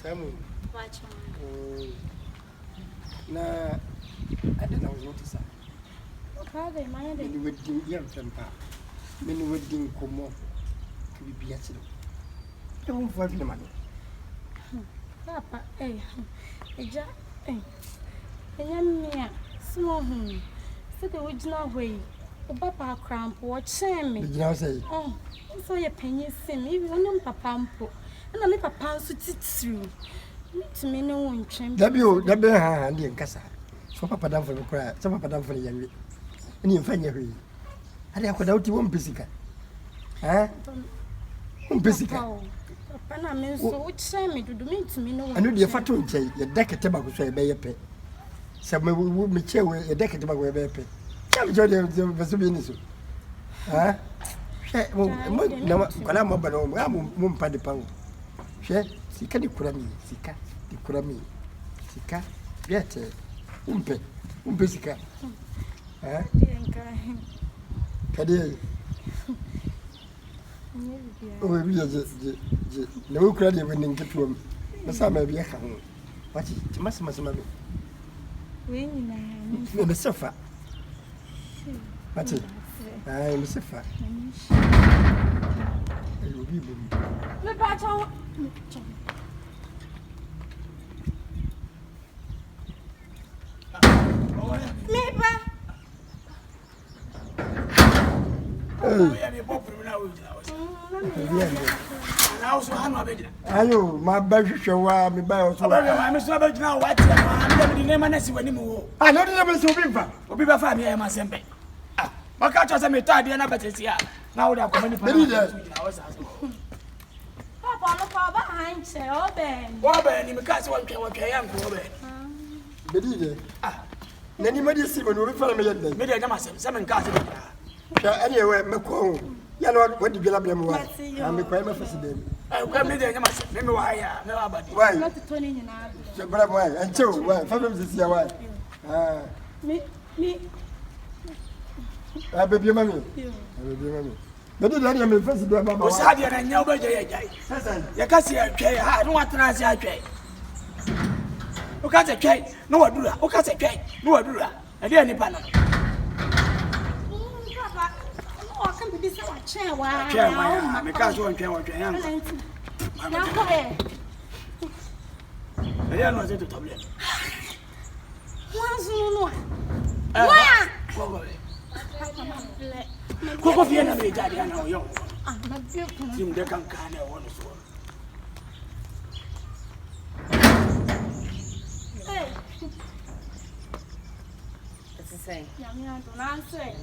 Samu. Watch Na I don't know what to say. Father, my Many wedding young temper. Many wedding come up to be beaten. Don't find the money. Papa, Jack, and small home. So the original way. Papa cramp, watching me. Did you say? Oh, so your penny sim, even on Papa, and I make Papa so through. To me, no one trim. W. Handy and Cassa. So Papa down for the cry, some Papa down for the young. And you find your way. I don't know you won't physical. Eh? Physical. Papa, I mean, so which send me to do me to me no one. I know the fatu say your deck at tobacco say by a pay. Some will me chair with a deck at tobacco by a pay. Some joy of the Vesuvianisu. Eh? No, Colamo, but I'm one paddy pound. Share, Sika di Kurami, Sika, di Kurami, Sika, yet, Sika. Eh? Kadia. Oh, we are no credit when in get room. The summer be a hang. What it must maybe. The sofa. But I am a sofa. It will be boom. The battle. Maybe. Ayo, my baby show me by us. I'm sorry now. What? I'm the name and I see when you I know the number so big. will be before me. I must say, my catch was a metal, and I bet it's here. Now they are coming. Papa, behind chair, Ben. Robert, you can't say what I am, Robert. Bedide. Anybody see when we follow me at the Maybe I must some cars. anyway, Macron. You know what you get them what? I'm a crime for them. I will be there. Remember why I am nobody. Why? Not to Tony in our Brother, why? And so, why? From this year, why? Me. I baby mammy. I baby mammy. But did I am first do about was hard and nobody. You can't see a tray. I don't want to see a tray. Who can't say tray? No one do that. Who can't say tray? No one do that. I didn't any panel. Papa, I can't be so chair. Why? I can't show him what I am. Now, go ahead. I don't know what to tell you. What's no? Coco Fiena, my daddy, I know you. I'm not beautiful. Jim, they can't kind of want to. Hey, What's he saying? I'm not answering.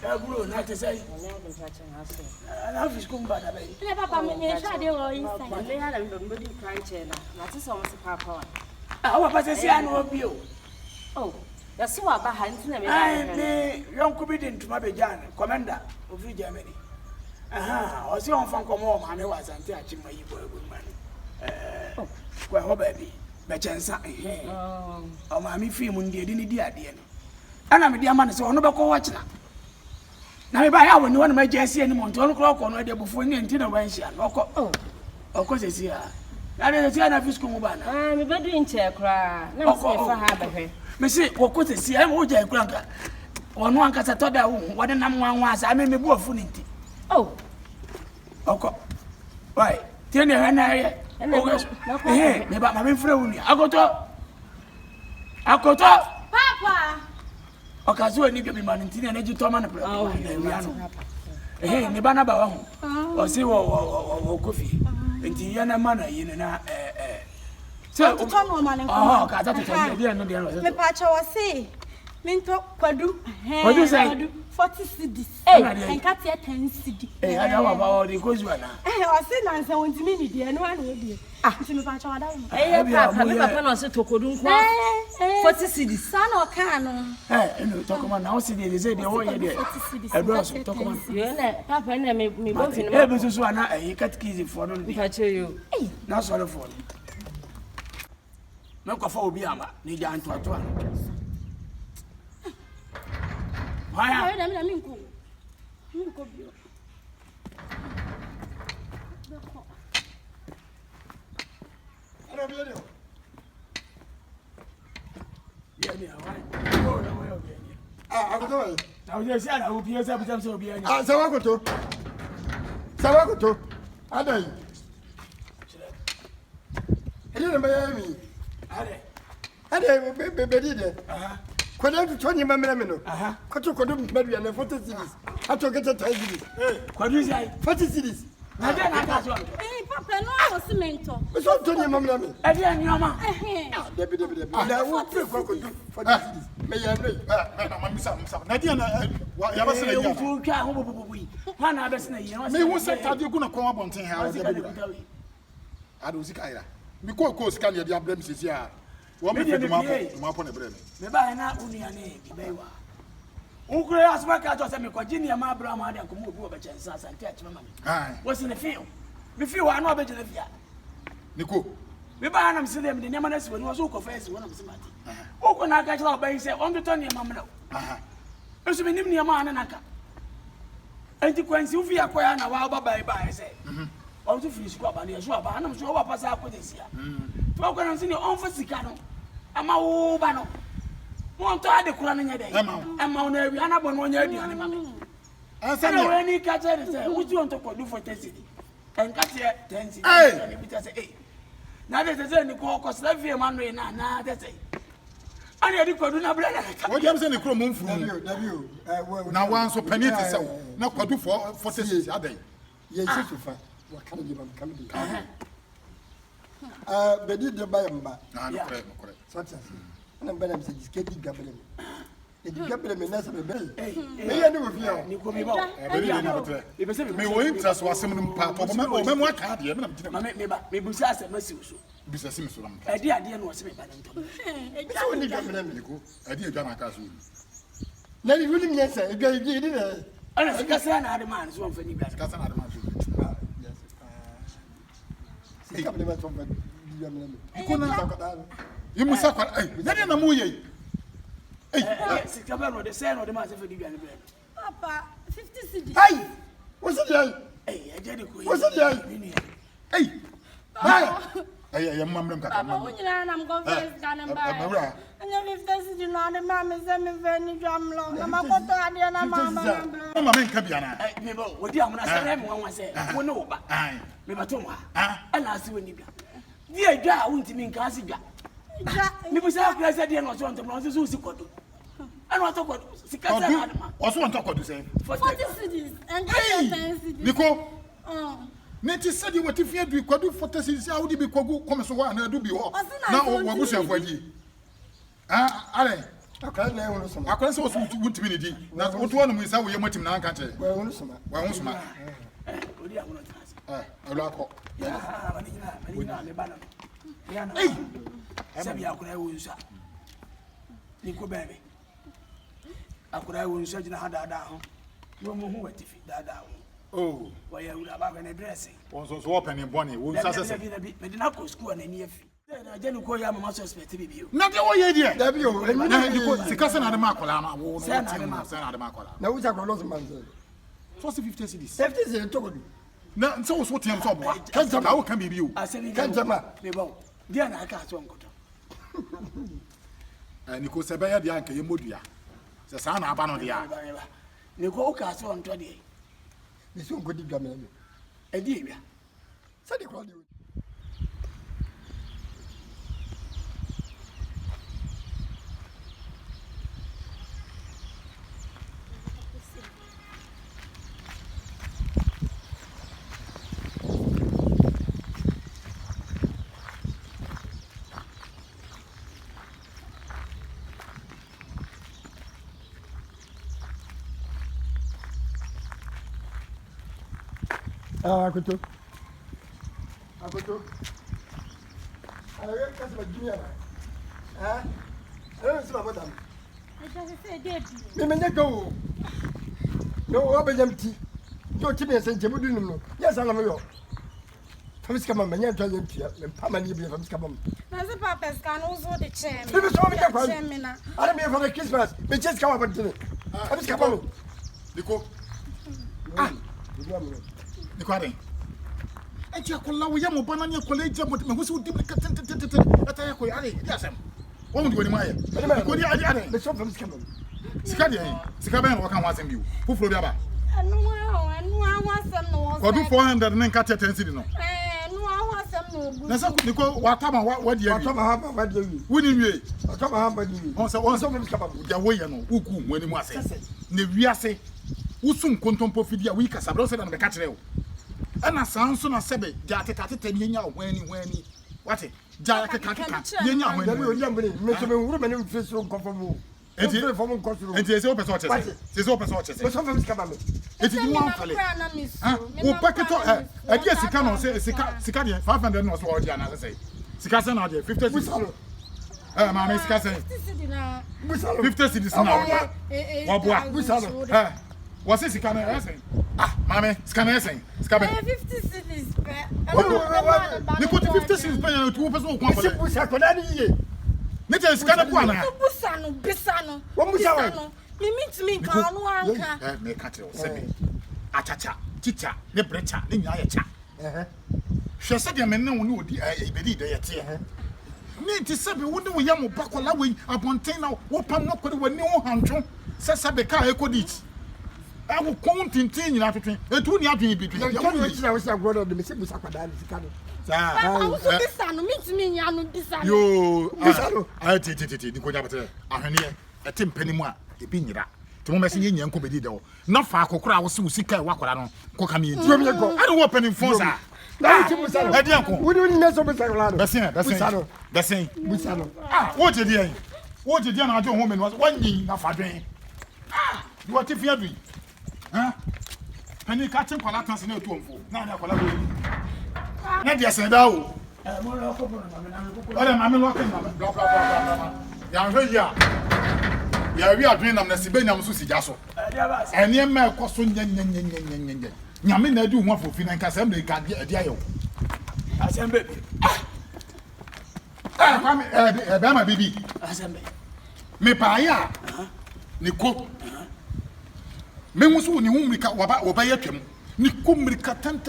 I grew not to say, I love his combat. Papa, me try to go inside. They had a good cry chair. That is almost a papa. Our passage, I know you. Oh, that's so behind him. I young comedian to my Jan, commander of Germany. Aha, I was young from Comor, and I was until my woman. Well, baby, Bechansa, oh, mammy, film, didn't dear. And I'm a dear man, so I'm not watching. Now, if I have one of my Jessie and Monton o'clock on radio before me until Wednesday, oh, of course, it's here. That is a Tiana Fiscal Mobana. I'm a bedroom chair cry. No, for her. Missy, what could they see? I'm old Granka. One cast a todd, what a number one was. I may be more funny. Oh, okay. Why? Tell me, and I, hey, about my friend. I go to Papa. Okazuo ni bibi manintini anaji toma na pro. Eh, ni bana ba ho. O si wo kofi. Enti yana mana yin na So to turn woman and oh, ka ta to dey no dey no. Me pa cha wo say. Minto kwadu. Kwadu say 40 cedis. En ka tie 10 cedis. Ada wa ba o dey kozu ana. O say na nse won timi ni dey no anu dey. Nti me pa cha wa da wo. Papa, me papa no say tokodu nko. 40 cedis. Sa na o ka no. No tokoma na o si dey say dey wo ye dey. Edo so tokoma. You na papa na me bonfin. Be so ana catechism for no dey. Pacho you. Na sorry for. Me ko fa obi ama ni ja anto ato ana. Why? I mean, go. I was just saying, I hope you have some so be. Sawakoto. Adai. Ele mbaya mi. Ade bebedi de. Kwada tu tonye mamela no. Kwato kodo mbadu na 40 cities. Ato geta 10 cities. Kwadu sai 40 cities. na de na ka so. Papa no I was cemento. So tonye mamela mi. E de nyoma. Debi. Na wo pre kwa kodo 40 cities. Me ya no. Na mamisa. Na de na ya ba se na E ya. fu twa ho boboboyi. Ha na be se na yi. Me wo se tade ku na kwa bonten ha o de bi. Ado sika ira. Mi ko sika ne de abram sisi a. Wo me fe duma po na bre me. Me ba na unia ne bi baiwa. Ukure asma ka to se me kwaji ne ma Abraham ade akomo obi oba chensa asante achima mama. Ai. Wo se ne feel. Me feel wa na oba jena fia. Niko. Me ba na mse dem de ne ma na sibo ni wo so ko face wo na mse mati. Uko na ka chira oba yi se on de to ne ma mna. Eso me nim ne ma na naka. Enti kwansi ufi akoya na wa oba bai bai se. On to finish ko aba ne so aba na mso wa pasa akodesia. To ko na mse ne on fa sika no. Ama wo ba no. Won to ade kura nya dey. Emma na wi ana bon wonya aduane mame. Asa na we ni ka chere say wuju on to kodu for tesidi. En ka tie tensi. Ni bi say eh. Na de say ni ko ko slavie ma no na de say. Ani ade kodu na bra na ka. Wo dem say ni kro mo mfu. Na wan so penity say na kodu for tesidi adai. Ye sisufa. Wa kan di mam kan di. Bedi de bayamba. Na no correct. Sasa. Na mbana msiji sketi gabele. Edi gabele me nasa bebe. Me ya no fia. Ni ko mi ba. Bedi ni na betre. E be say Me wo interest wasem no mpa to me mo aka de me na mtina. Mame me ba. Me busa ase masiu so. Bisa sim so lam. E di ade na wo se me ba na nto. So ni gabele me. Niko. Adi edwa na ka so. Na ni wuli mnyesa, edwa yi ni na. Ana sika se na ade man so on fa ni ba. Ka sa na de ma so. Si gabele ma to ba di gabele me. Niko na Yimusa kwa na na mu ye. Sika ba no de say no de ma se fa di gane be. Papa 50 cedis. Ai! What's it like? Eh, e je de ko. What's it like? Hey. Hey, ya mamram ka. Papa unyina na mgo face gane ba. Mawra. Anya 50 cedis na de mama se me ve ni jamlo. Na makoto ade na mama. Mama men ka bia na. Me ba wodi amuna se na me wanwa se. Wo ne wo ba. Ai. Me ba to mo ha. Ana ase woni bia. Di adwa a wontimi nka ase dwa. Me bu sa kura se de no so ntom no so si kodo. Ana to kodo. Sika se na ma. Oso on to kodo se. 40 cedis. And 10 cedis. Niko. Neti sadi wati fie du kodo 40 cedis a wodi bi kogu come so wa na du bi ho. Na wo busu afadi. Ale. Akra na ehunu soma. Akra se oso wuntimi ne di. Na woto no mu isa wo ye matim na anka che. Wa ehunu soma. Wa ehunu soma. Odi amuna tase. Alo akọ. Ya, manina me bana. Ya na. Sabi akura e wonsa. Niko bebe. Akura e wonsa jina hada ho. Wo mo hu watifi dada ho. Oh. Wa ya ura ba na dress. Won so open in boni. Wo sa se. Me dina ko school na ni afi. Na je ko ya mama suspect bi bio. Na de wo ye die. Da bi o. Na niko sika se na de makola na wo. Se na de makola. Na wuja kwa lozo manze. So 50 cedis. 50 cedis to kodu. Na nso wo so tiam so boa. Kanjama. Na wo kan bibi o. Kanjama. Me ba. Dia na aka so nkoto. Niko se be ya dia anka ye modua. Se sa na aba no dia. Niko o ka so nto de. Ni so ngodi gabele me. E di bia. Sadi kwa di. Akoto. Ayo kasi baginya ba. Ayo sima madam. I say debi. Me menye go. No obejamti. Jo tibe se nche budu no. Yes ala me yo. Famisi kama menye ntwa yentia. Me pama ni bi famisi kama. Na se papa ska no so de chem. Bibi so me kwa. Chem na. Ara me for the Christmas. Me chase kama badine. Abisika ba. Niko. Ah. Niko ade. Enti akola wo yamo bana ne akola eja mo me ho se wo dim ka tententente ata ya ko ade dia sem. Wo mo di woni maye. Niko di ade. Me so fam sika ba. Sika de sika ben wo kan wa sem bi wo. Fufuro bi aba. Anu awasam no. Ko du 400 ne nka 10 cedi no. Na sa niko watama wadi awi. Watama ha wadi awi. Woni wie. Watama ha wadi awi. On so fam sika ba. Ja wo ye no uku wani mu ase. Ne wiase. Usum kontompo fidi a wi kasa bro se na be ka kire o. Ana sanso na sebe ja tetete ni nya hwani wate ja kekaka ni nya hwani. Dabi onya mbere me so me wuru me ne mfeso nkofo. Enti fom nkosoro. Enti ese o person chese. Ese o person chese. Me so fam sika ba me. Enti ni wan fale. Ah, o paketo e dia sika no se sika dia 500 no so o dia na se. Sika se na dia 50 cedis. Ma me sika se 50 cedis na. Wa boa. Busalo. What's this kind of essay? Ah, mammy, scan essay. Scabby 50 cities. You put 50 cities by 2 person. Nita scan one. Bisano. What was that? You mean to me, Carl? Make cut it. Send me. Achacha, chicha, the brecha, the yacha. She said, your men know the believe they are here. Need to say, we wouldn't we yam bacola way upon 10 now. What I'm not going to know how says Sabeka echo it. I will count in 10 years between a 2 years between. I was a brother of the Mississippi Sakada. You, I did it. The Kodabata, a Tim Pennyma, the Pinira. To Messing in Comedy though. Not far, Cocra was Sika Wakorano, Cocami. I don't open in Fonsa. We don't know so much. That's saying, what did you? What did you know? Woman was 1 year of a drain. Ah, what if you're doing? Huh? Penny catching Palacans in your tomb. Now, not just a dow. I'm looking. Yeah, we are doing them the Sibanian Susi Jasso. And near my costume, Yamin, do one for Finance Assembly, can't get a dio. Assembly. Bama baby. Assembly. Me paya. Nico. Memusu ni umrika wabayetwem ni kumrika ten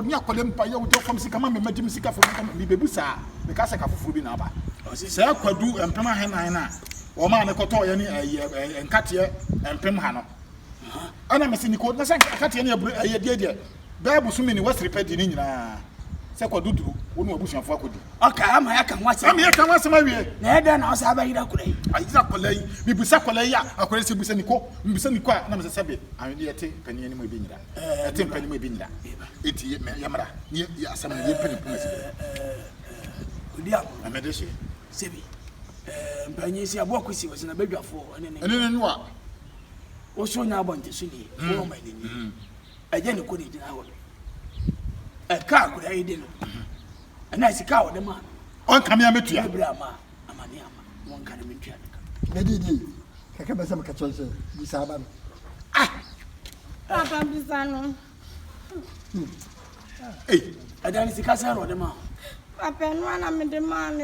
ni akwalem pa ya wuto fam sika ma me magim sika fo mi bebusa me ka saka fufu bi na aba se akwadu empema henan na o ma ne koto ye ni enkate empem ha no ana me siniko na san akate ne ye de bible so me ni was repeat ni nyina se kwadu duru wonu abusuafo akodi aka ama ya kan wase ma wie na eda na osa abayira kulai ayira kulai bibusa kulai ya akwere se busa niko mbisa niko na me se sebe awede yete pani ani mo bi nyira yete pani mo bi nyira eti yamra ni asam ni pani puma se odia amedeshi sebi mpanyi si abokusi wose na badwafo ene ne wa wo so nya abonte so ni wo ma ni aje ne ko ni dina ho car could I didn't. And I see cow the man. On come here, Metria, Brahma, Amaniama, one kind of Metria. Lady, Kakabasam Kachose, Bisaban. Ah, Papa Bisano. Hey, I don't see Casa or the man. Papa, and one I'm in the man,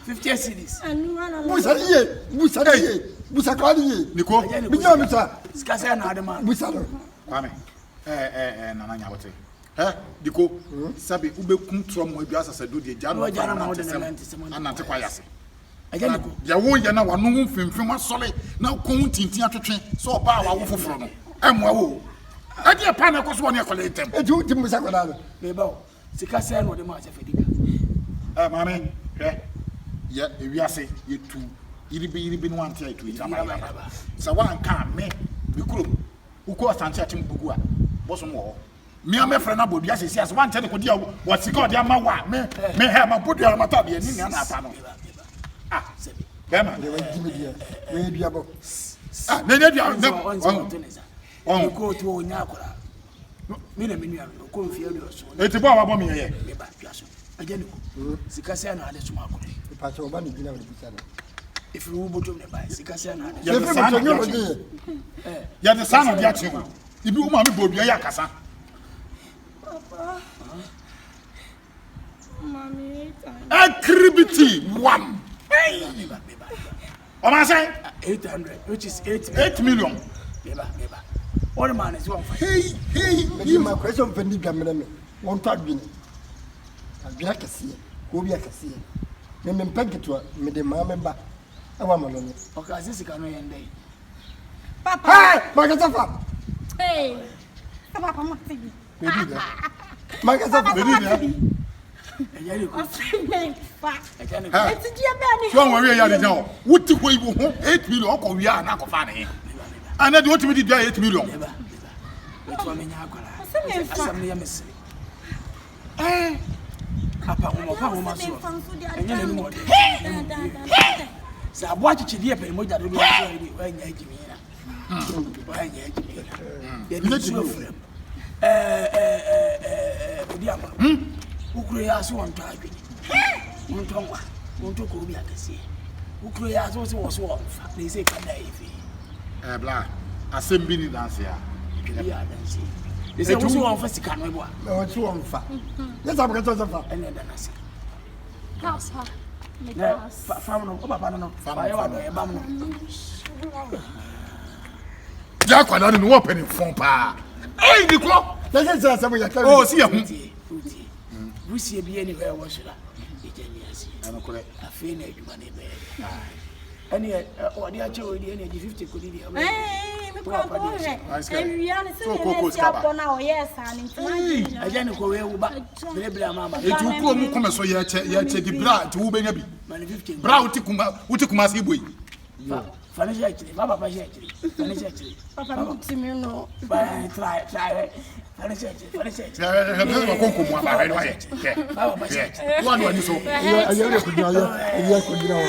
50 cities. And one of Busakadi, Nico, Mr. Scasana, the man. Busano. Amen. Nana, what say? Diko sabi ubekum trom mo biasa sa do de jano anante kwayase ya wo ya na wano hu fimfim asole na ko tintin atwetwe so ba wa wo foforo no emwa wo ade e pa na ko so woni akole item eju tim musakoda no me ba sika se no de ma se fediga mame hwe ya ewiase yetu iribe no ante ayetu yiraba sa wan ka me bikurum uko asante atim bugu a boso mo me am friend na bodua sesi as wan tell ko dia what sika dia ma wa me he ma bodua ma ta be ni na ata no ah sebi bema de wa jimi dia we dua bo ah ne dua on ko to onya akora me na menu am ko mfia do so eti bo wa bo me ye me ba dua so agene ko sika se na ade so ma akora pa so ba ni gina we bisa no if you bottom ne ba sika se na ade ya de sana dia chewo ibi wo ma me bodua ya kasa Mommy, activity one. O ma say 800 which is 8 million. Neighbor. All man is 1 Hey. You my question for Niga me. Won't talk bini. Abia kasiye. Ko bia kasiye. Me mpeke to me de ma member. Awa malone. Okay, this can no end day. Papa. Hey, Magasafa. Hey. Papa Mati. Baby. Magasafa. Baby. Ejani ko. Ejani ko. Eti dia be ni. So won we ya de jan. Wuti ko ibo ho 8 million ko wi a na ko fa ne. Ana de wotimi di 8 million. Wetu amenya akwara. Asa Asam ne ya mesiri. Papa mo so. Enye ne mo de. Sa abo achichidi e pe mo jado bi wa nya ejimi na. Wa nya ejimi na. Ye ni so frem. Odi ama. Ukuru ya so won to adwini. Won to ngwa. Won to ko bi akase. Ukuru ya so wo fa. Na ise ka da ife. Bla. Asem bi ni dance ya. Ya dance. Ise wo so won fa sika no ebo a. O ti won fa. Yes, I'm going to fa. Ene da na se. House. Fam no, papa no. Fa ye wa do e bam no. Ja kwada no wo peni fon pa. Hey, Nico. Let's say some ya ka. Oh, see ya. Rusi bi eni we wo shira. Ejani asi. Ana kore. Afi na adwuma ne be. Ani o di ache o di eni 50 ko di. Me kwa bo he. E wi ani se ne si abo na o yes ani ntuma. Ejani ko we wo ba. Bele mama. Etu kuro mu kome so ye che di bra ti wo benya bi. Man 50. Bra uti kuma se boy. Fanish actually. Baba pa actually. Fanish actually. Papa muti me no. Try. Fanish actually. Ya konko mu aba re wa ye. Baba pa actually. One one so. Ayo ko dira wa.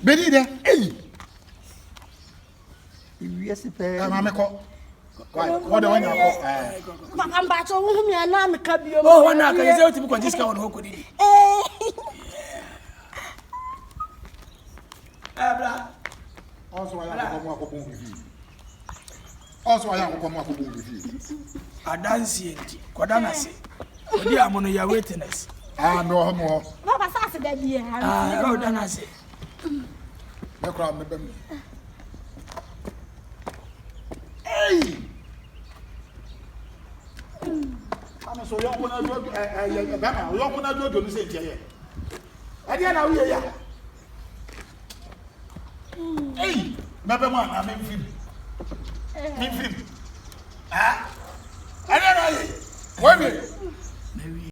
Beni de. Hey. Yes, pe. Ma me ko. What the one ya ko. Papa mba cho wo mi ana me ka bio. Oh, wana ka ise otibu ko jiska won hoko didi. Abra. Also ya ko mu akoko bibi. Also ya ko mu akoko bibi. Adansi enti. Kodana se. Odi amono ya witness. No. Papa sa se da dia. Go dana se. Me kra me bem. Hey! Ana so yo kuna do bema yo kuna do no se tiye. Ade na wo ye ya. Hey! Me bem na me film. Me film. Ah? Ade na ye. Wo me.